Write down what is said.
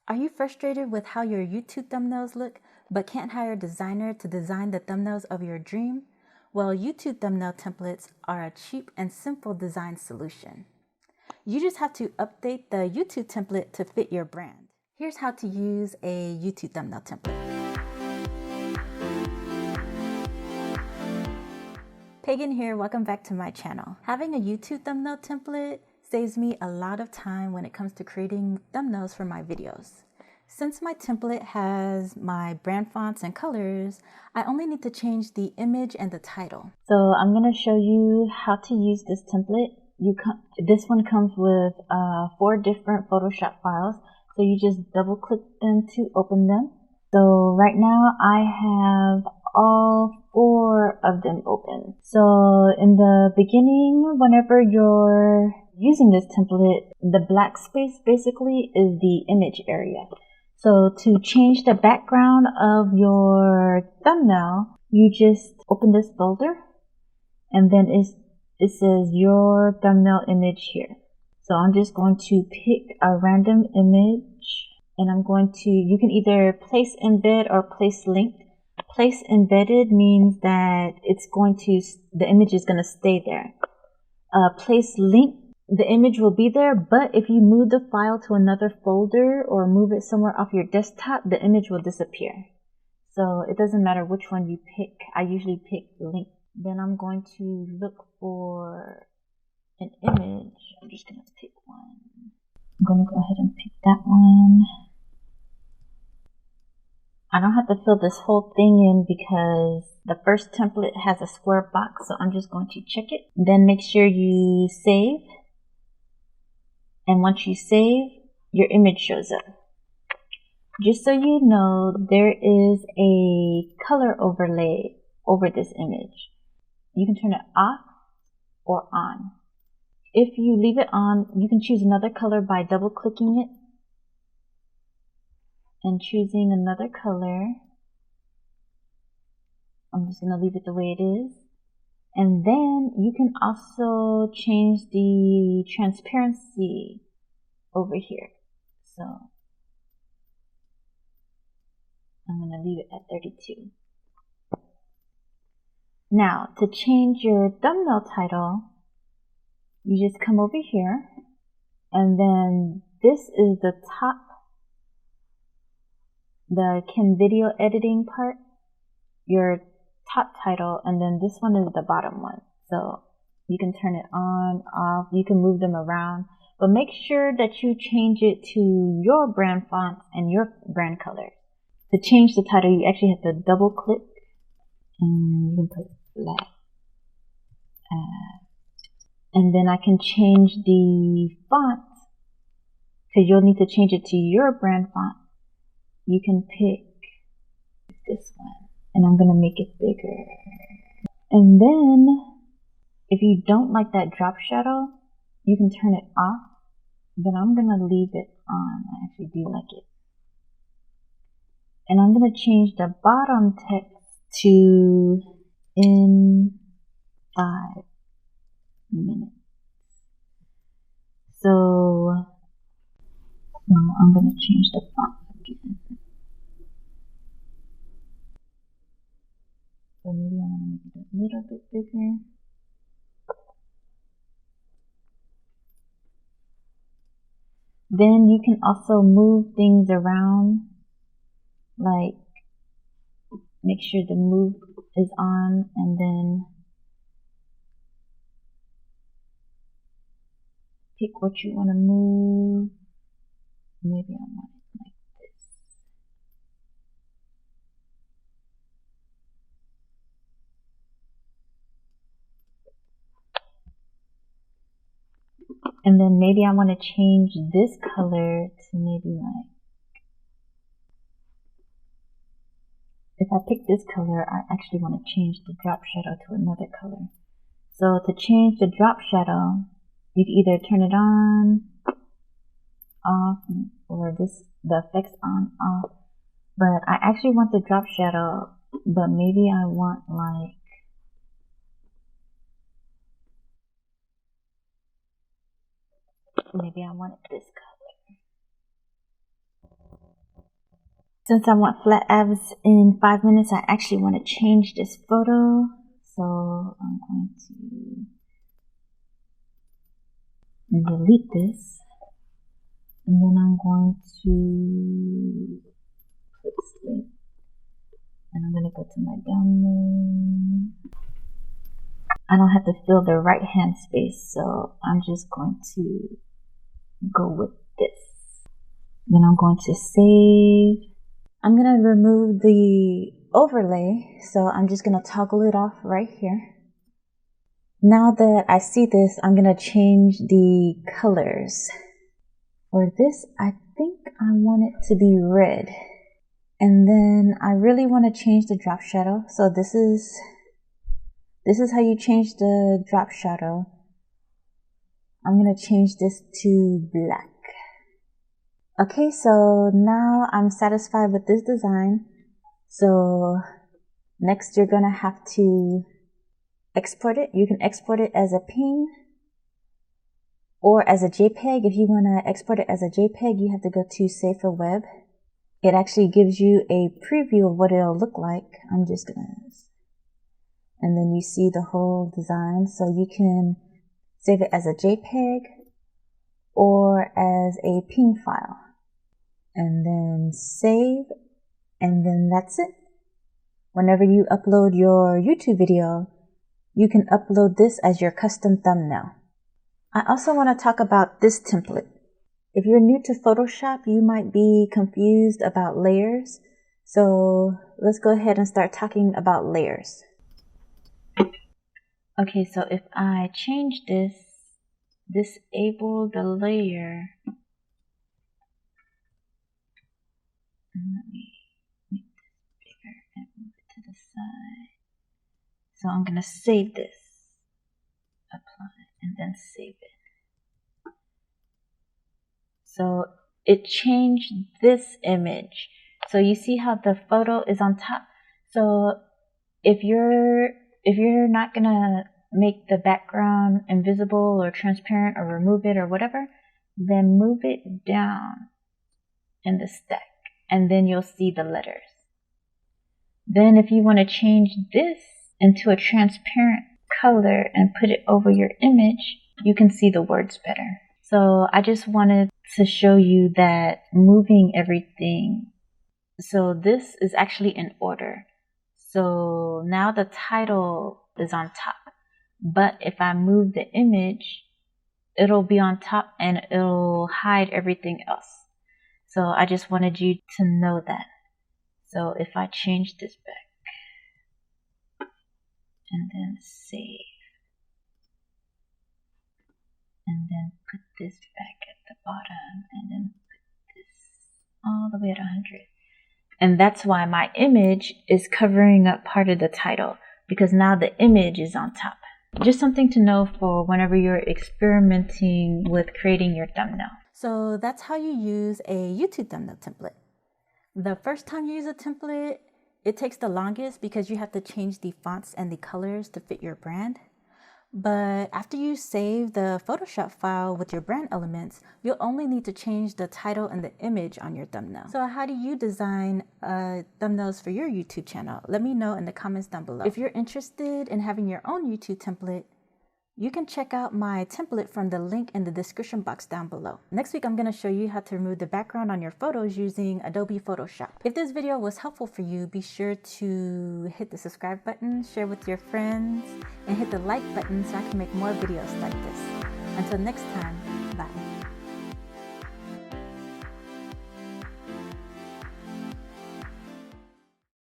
Are you frustrated with how your YouTube thumbnails look, but can't hire a designer to design the thumbnails of your dream? Well, YouTube thumbnail templates are a cheap and simple design solution. You just have to update the YouTube template to fit your brand. Here's how to use a YouTube thumbnail template. Paigon here, welcome back to my channel. Having a YouTube thumbnail template saves me a lot of time when it comes to creating thumbnails for my videos. Since my template has my brand fonts and colors, I only need to change the image and the title. So I'm going to show you how to use this template. This one comes with 4 different Photoshop files, so you just double click them to open them. So right now I have all 4 of them open. So in the beginning, whenever you're using this template, the black space basically is the image area. So to change the background of your thumbnail, you just open this folder and then it says your thumbnail image here. So I'm just going to pick a random image and I'm going to, you can either place embed or place linked. Place embedded means that the image is going to stay there. Place linked, the image will be there, but if you move the file to another folder or move it somewhere off your desktop, the image will disappear. So it doesn't matter which one you pick. I usually pick link. Then I'm going to look for an image. I'm just going to pick one. I'm going to go ahead and pick that one. I don't have to fill this whole thing in because the first template has a square box, so I'm just going to check it. Then make sure you save. And once you save, your image shows up. Just so you know, there is a color overlay over this image. You can turn it off or on. If you leave it on, you can choose another color by double clicking it and choosing another color. I'm just going to leave it the way it is. And then you can also change the transparency over here. So I'm going to leave it at 32. Now, to change your thumbnail title, you just come over here, and then this is the top, the Can Video Editing part, your top title, and then this one is the bottom one. So you can turn it on, off, you can move them around, but make sure that you change it to your brand fonts and your brand colors. To change the title, you actually have to double click, and you can put flat. And then I can change the font, because you'll need to change it to your brand font. You can pick this one, and I'm going to make it bigger. And then, if you don't like that drop shadow, you can turn it off, but I'm going to leave it on. I actually do like it. And I'm going to change the bottom text to in 5 minutes. So I'm going to change the font again. So maybe I want to make it a little bit bigger. Then you can also move things around, like make sure the move is on, and then pick what you want to move. Maybe I want it like this. And then maybe I want to change this color to maybe like, if I pick this color, I actually want to change the drop shadow to another color. So to change the drop shadow, you can either turn it on, off, or the effects on, off. But I actually want the drop shadow, but maybe I want like, maybe I want it this color. Since I want flat abs in 5 minutes, I actually want to change this photo. So I'm going to delete this. And then I'm going to click link. And I'm going to go to my download. I don't have to fill the right hand space, so I'm just going to go with this. Then I'm going to save. I'm going to remove the overlay, so I'm just going to toggle it off right here. Now that I see this, I'm going to change the colors. For this, I think I want it to be red. And then I really want to change the drop shadow. So this is how you change the drop shadow. I'm going to change this to black. Okay, so now I'm satisfied with this design. So next you're going to have to export it. You can export it as a PNG or as a JPEG. If you want to export it as a JPEG, you have to go to Save for Web. It actually gives you a preview of what it'll look like. I'm just going to... And then you see the whole design. So you can save it as a JPEG or as a PNG file. And then save, and then that's it. Whenever you upload your YouTube video, you can upload this as your custom thumbnail. I also want to talk about this template. If you're new to Photoshop, you might be confused about layers. So let's go ahead and start talking about layers. Okay, so if I change this, disable the layer. Let me make this bigger and move it to the side. So I'm going to save this, apply, and then save it. So it changed this image. So you see how the photo is on top. So if you're not going to make the background invisible or transparent or remove it or whatever, then move it down in the stack. And then you'll see the letters. Then if you want to change this into a transparent color and put it over your image, you can see the words better. So I just wanted to show you that moving everything. So this is actually in order. So now the title is on top. But if I move the image, it'll be on top and it'll hide everything else. So I just wanted you to know that. So if I change this back and then save and then put this back at the bottom and then put this all the way at 100. And that's why my image is covering up part of the title, because now the image is on top. Just something to know for whenever you're experimenting with creating your thumbnail. So that's how you use a YouTube thumbnail template. The first time you use a template, it takes the longest because you have to change the fonts and the colors to fit your brand. But after you save the Photoshop file with your brand elements, you'll only need to change the title and the image on your thumbnail. So how do you design thumbnails for your YouTube channel? Let me know in the comments down below. If you're interested in having your own YouTube template, you can check out my template from the link in the description box down below. Next week, I'm going to show you how to remove the background on your photos using Adobe Photoshop. If this video was helpful for you, be sure to hit the subscribe button, share with your friends, and hit the like button so I can make more videos like this. Until next time, bye.